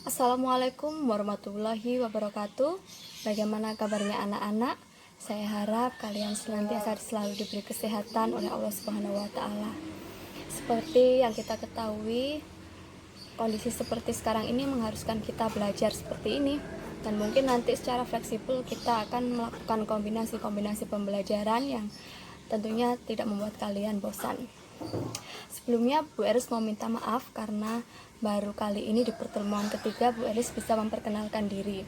Assalamualaikum warahmatullahi wabarakatuh. Bagaimana kabarnya anak-anak? Saya harap kalian senantiasa selalu diberi kesehatan oleh Allah Subhanahu wa taala. Seperti yang kita ketahui, kondisi seperti sekarang ini mengharuskan kita belajar seperti ini. Dan mungkin nanti secara fleksibel kita akan melakukan kombinasi-kombinasi pembelajaran yang tentunya tidak membuat kalian bosan. Sebelumnya Bu Eris mau minta maaf karena baru kali ini di pertemuan ketiga Bu Eris bisa memperkenalkan diri.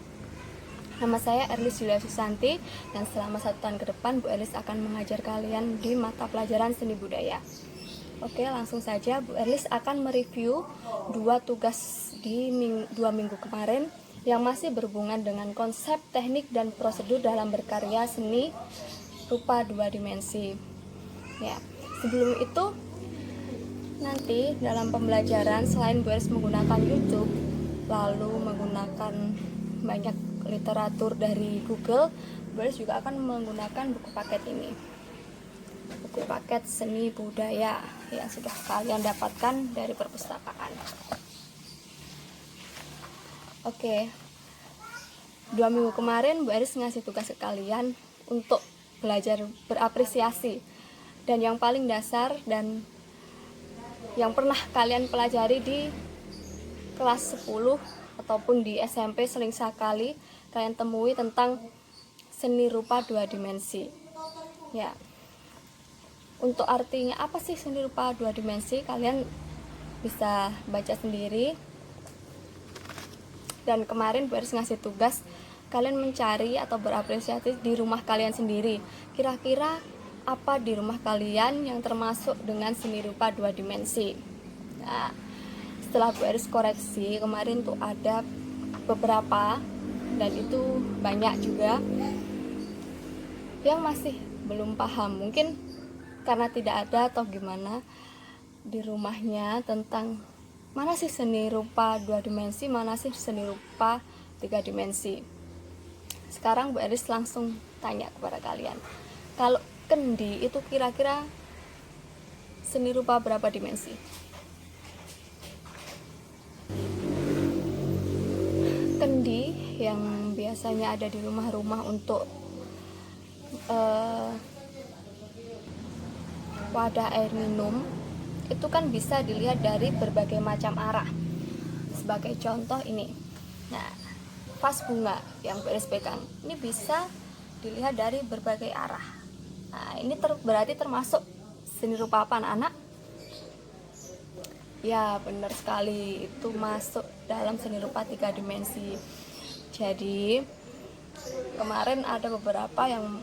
Nama saya Erlis Julia Susanti dan selama 1 tahun ke depan Bu Eris akan mengajar kalian di mata pelajaran seni budaya. Oke, langsung saja Bu Erlis akan mereview 2 tugas di 2 minggu kemarin yang masih berhubungan dengan konsep, teknik, dan prosedur dalam berkarya seni rupa 2 dimensi. Ya, sebelum itu nanti dalam pembelajaran selain Bu Eris menggunakan YouTube, lalu menggunakan banyak literatur dari Google, Bu Eris juga akan menggunakan buku paket ini. Buku paket seni budaya yang sudah kalian dapatkan dari perpustakaan. Oke. 2 minggu kemarin Bu Eris ngasih tugas ke kalian untuk belajar berapresiasi. Dan yang paling dasar dan yang pernah kalian pelajari di kelas 10 ataupun di SMP sering sekali kalian temui tentang seni rupa 2 dimensi. Ya. Untuk artinya apa sih seni rupa 2 dimensi? Kalian bisa baca sendiri. Dan kemarin Bu Eris ngasih tugas kalian mencari atau berapresiasi di rumah kalian sendiri. Kira-kira apa di rumah kalian yang termasuk dengan seni rupa 2 dimensi. Nah, setelah Bu Eris koreksi, kemarin tuh ada beberapa dan itu banyak juga yang masih belum paham. Mungkin karena tidak ada atau gimana di rumahnya tentang mana sih seni rupa 2 dimensi, mana sih seni rupa 3 dimensi. Sekarang Bu Eris langsung tanya kepada kalian. Kalau kendi itu kira-kira seni rupa berapa dimensi? Kendi yang biasanya ada di rumah-rumah untuk wadah air minum itu kan bisa dilihat dari berbagai macam arah. Sebagai contoh ini. Nah, vas bunga yang Bu Eris pegang ini bisa dilihat dari berbagai arah. Nah, ini berarti termasuk seni rupa apa anak-anak? Ya, benar sekali, itu masuk dalam seni rupa 3 dimensi. Jadi, kemarin ada beberapa yang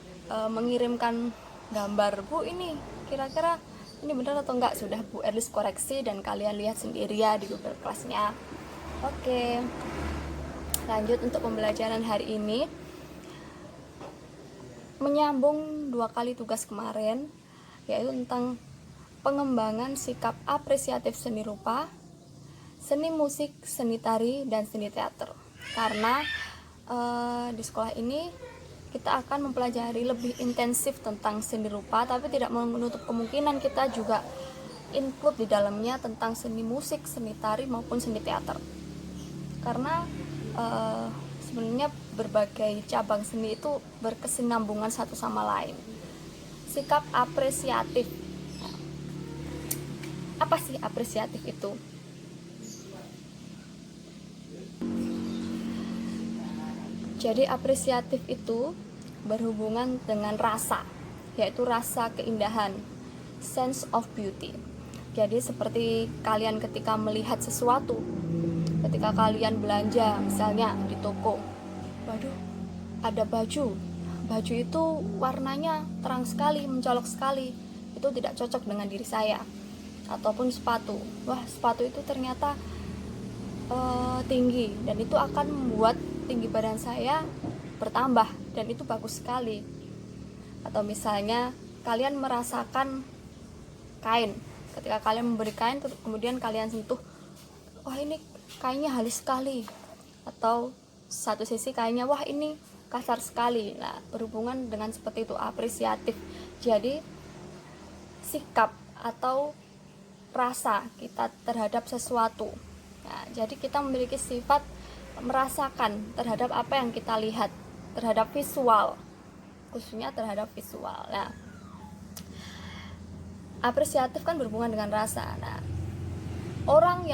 mengirimkan gambar, Bu, ini kira-kira ini benar atau enggak? Sudah Bu Eris koreksi dan kalian lihat sendiri ya di Google Class-nya. Oke, lanjut untuk pembelajaran hari ini. Menyambung 2 kali tugas kemarin, yaitu tentang pengembangan sikap apresiatif seni rupa, seni musik, seni tari, dan seni teater. Karena di sekolah ini kita akan mempelajari lebih intensif tentang seni rupa, tapi tidak menutup kemungkinan kita juga include di dalamnya tentang seni musik, seni tari, maupun seni teater. Karena sebenarnya berbagai cabang seni itu berkesinambungan satu sama lain. Sikap apresiatif. Apa sih apresiatif itu? Jadi apresiatif itu berhubungan dengan rasa, yaitu rasa keindahan, sense of beauty. Jadi seperti kalian ketika melihat sesuatu, ketika kalian belanja misalnya di toko, waduh ada baju itu warnanya terang sekali, mencolok sekali, itu tidak cocok dengan diri saya. Ataupun sepatu, wah sepatu itu ternyata tinggi dan itu akan membuat tinggi badan saya bertambah dan itu bagus sekali. Atau misalnya kalian merasakan kain, ketika kalian memberi kain kemudian kalian sentuh, wah ini kainnya halus sekali, atau satu sisi kainnya wah ini kasar sekali. Nah, berhubungan dengan seperti itu, apresiatif. Jadi sikap atau rasa kita terhadap sesuatu. Nah, jadi kita memiliki sifat merasakan terhadap apa yang kita lihat, terhadap visual, khususnya terhadap visual. Nah, apresiatif kan berhubungan dengan rasa. Nah, orang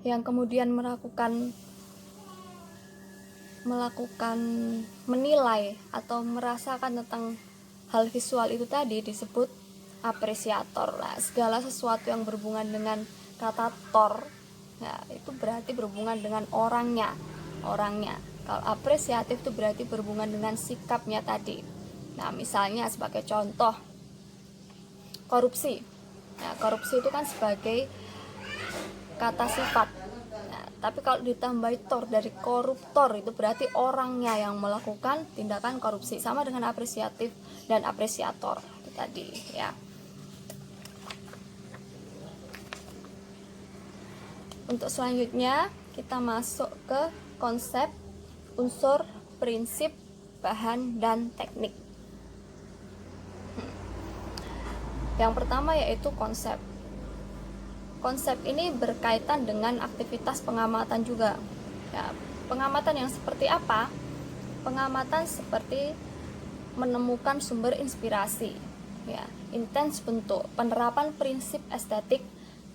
yang kemudian melakukan menilai atau merasakan tentang hal visual itu tadi disebut apresiator. Nah, segala sesuatu yang berhubungan dengan kata tor, ya, itu berarti berhubungan dengan orangnya. Kalau apresiatif itu berarti berhubungan dengan sikapnya tadi. Nah, misalnya sebagai contoh korupsi. Nah, korupsi itu kan sebagai kata sifat. Nah, tapi kalau ditambahi tor dari koruptor, itu berarti orangnya yang melakukan tindakan korupsi. Sama dengan apresiatif dan apresiator itu tadi, ya. Untuk selanjutnya kita masuk ke konsep, unsur, prinsip, bahan, dan teknik. Yang pertama yaitu konsep. Konsep ini berkaitan dengan aktivitas pengamatan juga. Ya, pengamatan yang seperti apa? Pengamatan seperti menemukan sumber inspirasi, ya, intens bentuk, penerapan prinsip estetik,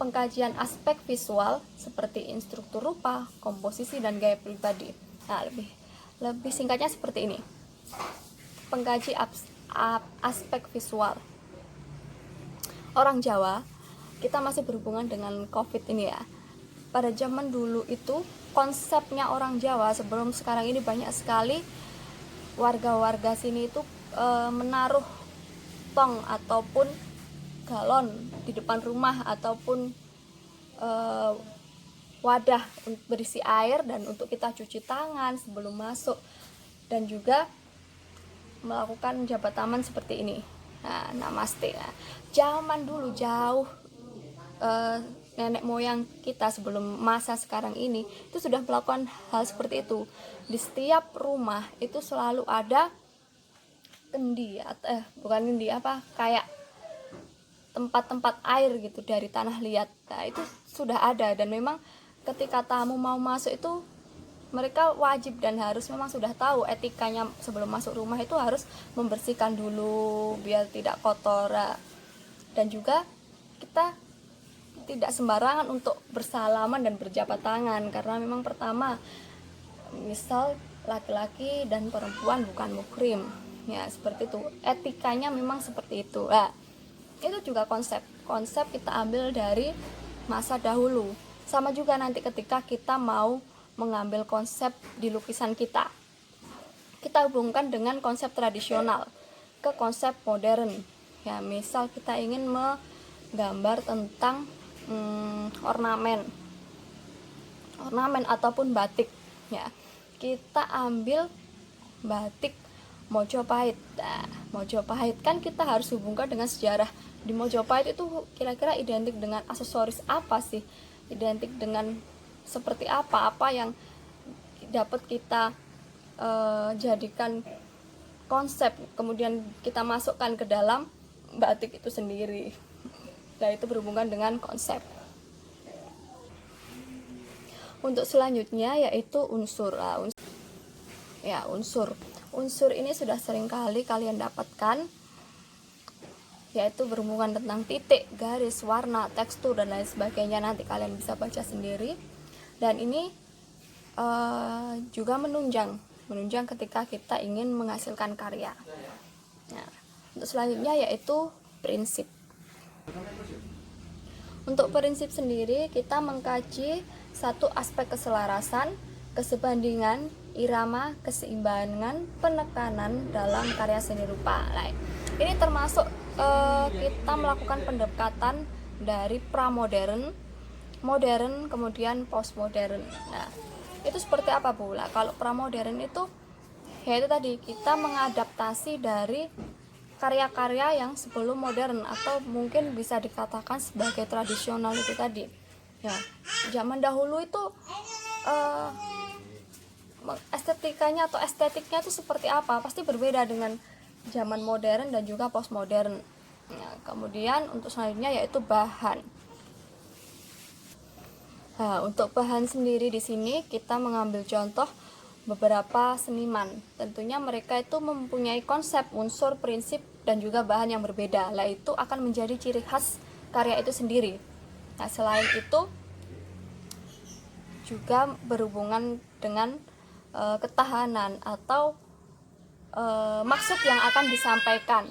pengkajian aspek visual seperti instruktur rupa, komposisi, dan gaya pribadi. Nah, lebih singkatnya seperti ini. Pengkaji aspek visual. Orang Jawa, kita masih berhubungan dengan COVID ini ya. Pada zaman dulu itu konsepnya orang Jawa, sebelum sekarang ini banyak sekali warga-warga sini itu menaruh tong ataupun galon di depan rumah ataupun wadah berisi air dan untuk kita cuci tangan sebelum masuk, dan juga melakukan jabat tangan seperti ini. Nah, namaste. Nah, zaman dulu jauh nenek moyang kita sebelum masa sekarang ini itu sudah melakukan hal seperti itu. Di setiap rumah itu selalu ada kendi kayak tempat-tempat air gitu dari tanah liat. Nah, itu sudah ada, dan memang ketika tamu mau masuk itu mereka wajib dan harus memang sudah tahu etikanya sebelum masuk rumah itu harus membersihkan dulu biar tidak kotor. Dan juga kita tidak sembarangan untuk bersalaman dan berjabat tangan, karena memang pertama misal laki-laki dan perempuan bukan muhrim, ya seperti itu, etikanya memang seperti itu. Nah, itu juga konsep kita ambil dari masa dahulu. Sama juga nanti ketika kita mau mengambil konsep di lukisan kita hubungkan dengan konsep tradisional ke konsep modern. Ya, misal kita ingin menggambar tentang ornamen ataupun batik, ya kita ambil batik Mojopahit. Nah, Mojopahit kan kita harus hubungkan dengan sejarah. Di Mojopahit itu kira-kira identik dengan aksesoris apa sih, identik dengan seperti apa yang dapat kita jadikan konsep, kemudian kita masukkan ke dalam batik itu sendiri. Nah, itu berhubungan dengan konsep. Untuk selanjutnya yaitu unsur. Unsur ini sudah sering kali kalian dapatkan, yaitu berhubungan tentang titik, garis, warna, tekstur, dan lain sebagainya. Nanti kalian bisa baca sendiri. Dan ini juga menunjang ketika kita ingin menghasilkan karya. Nah, untuk selanjutnya yaitu prinsip. Untuk prinsip sendiri kita mengkaji satu aspek keselarasan, kesebandingan, irama, keseimbangan, penekanan dalam karya seni rupa. Nah, ini termasuk kita melakukan pendekatan dari pramodern, modern, kemudian postmodern. Nah, itu seperti apa, Bu? Nah, kalau pramodern itu yaitu tadi kita mengadaptasi dari karya-karya yang sebelum modern, atau mungkin bisa dikatakan sebagai tradisional itu tadi. Ya, zaman dahulu itu estetikanya atau estetiknya itu seperti apa? Pasti berbeda dengan zaman modern dan juga postmodern. Ya, kemudian untuk selanjutnya yaitu bahan. Nah, untuk bahan sendiri di sini kita mengambil contoh beberapa seniman. Tentunya mereka itu mempunyai konsep, unsur, prinsip, dan juga bahan yang berbeda. Lah itu akan menjadi ciri khas karya itu sendiri. Nah, selain itu juga berhubungan dengan ketahanan atau maksud yang akan disampaikan.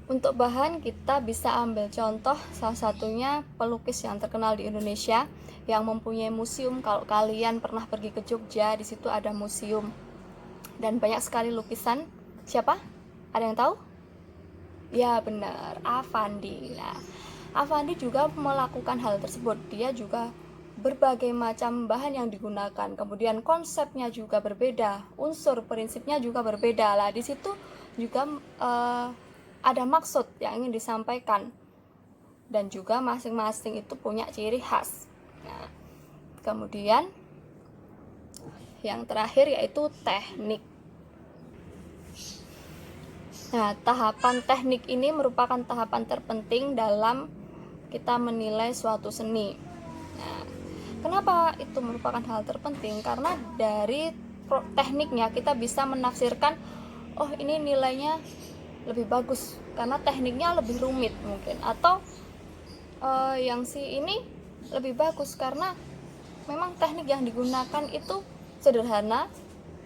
Untuk bahan kita bisa ambil contoh salah satunya pelukis yang terkenal di Indonesia yang mempunyai museum. Kalau kalian pernah pergi ke Jogja, di situ ada museum dan banyak sekali lukisan. Siapa? Ada yang tahu? Ya benar, Affandi. Nah, Affandi juga melakukan hal tersebut. Dia juga berbagai macam bahan yang digunakan. Kemudian konsepnya juga berbeda, unsur prinsipnya juga berbeda. Lah di situ juga ada maksud yang ingin disampaikan dan juga masing-masing itu punya ciri khas. Nah, kemudian yang terakhir yaitu teknik. Nah, tahapan teknik ini merupakan tahapan terpenting dalam kita menilai suatu seni. Nah, kenapa itu merupakan hal terpenting? Karena dari tekniknya kita bisa menafsirkan, oh ini nilainya lebih bagus karena tekniknya lebih rumit mungkin, atau yang si ini lebih bagus karena memang teknik yang digunakan itu sederhana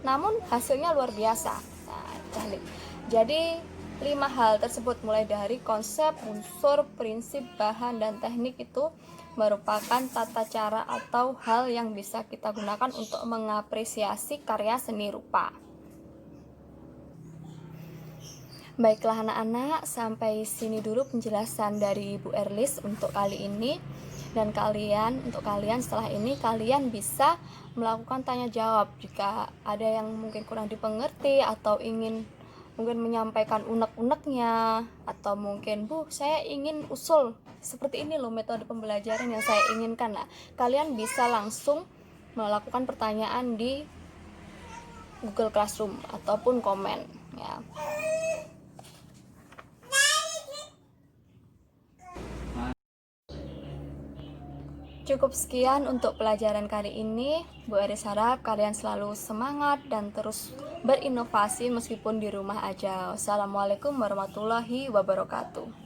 namun hasilnya luar biasa. Nah, teknik. Jadi 5 hal tersebut mulai dari konsep, unsur, prinsip, bahan, dan teknik itu merupakan tata cara atau hal yang bisa kita gunakan untuk mengapresiasi karya seni rupa. Baiklah anak-anak, sampai sini dulu penjelasan dari Ibu Erlis untuk kali ini. Dan untuk kalian setelah ini kalian bisa melakukan tanya jawab jika ada yang mungkin kurang dipengerti atau ingin mungkin menyampaikan unek-uneknya, atau mungkin Bu saya ingin usul seperti ini loh metode pembelajaran yang saya inginkan. Nah, kalian bisa langsung melakukan pertanyaan di Google Classroom ataupun komen ya. Cukup sekian untuk pelajaran kali ini. Bu Eris harap kalian selalu semangat dan terus berinovasi meskipun di rumah aja. Wassalamualaikum warahmatullahi wabarakatuh.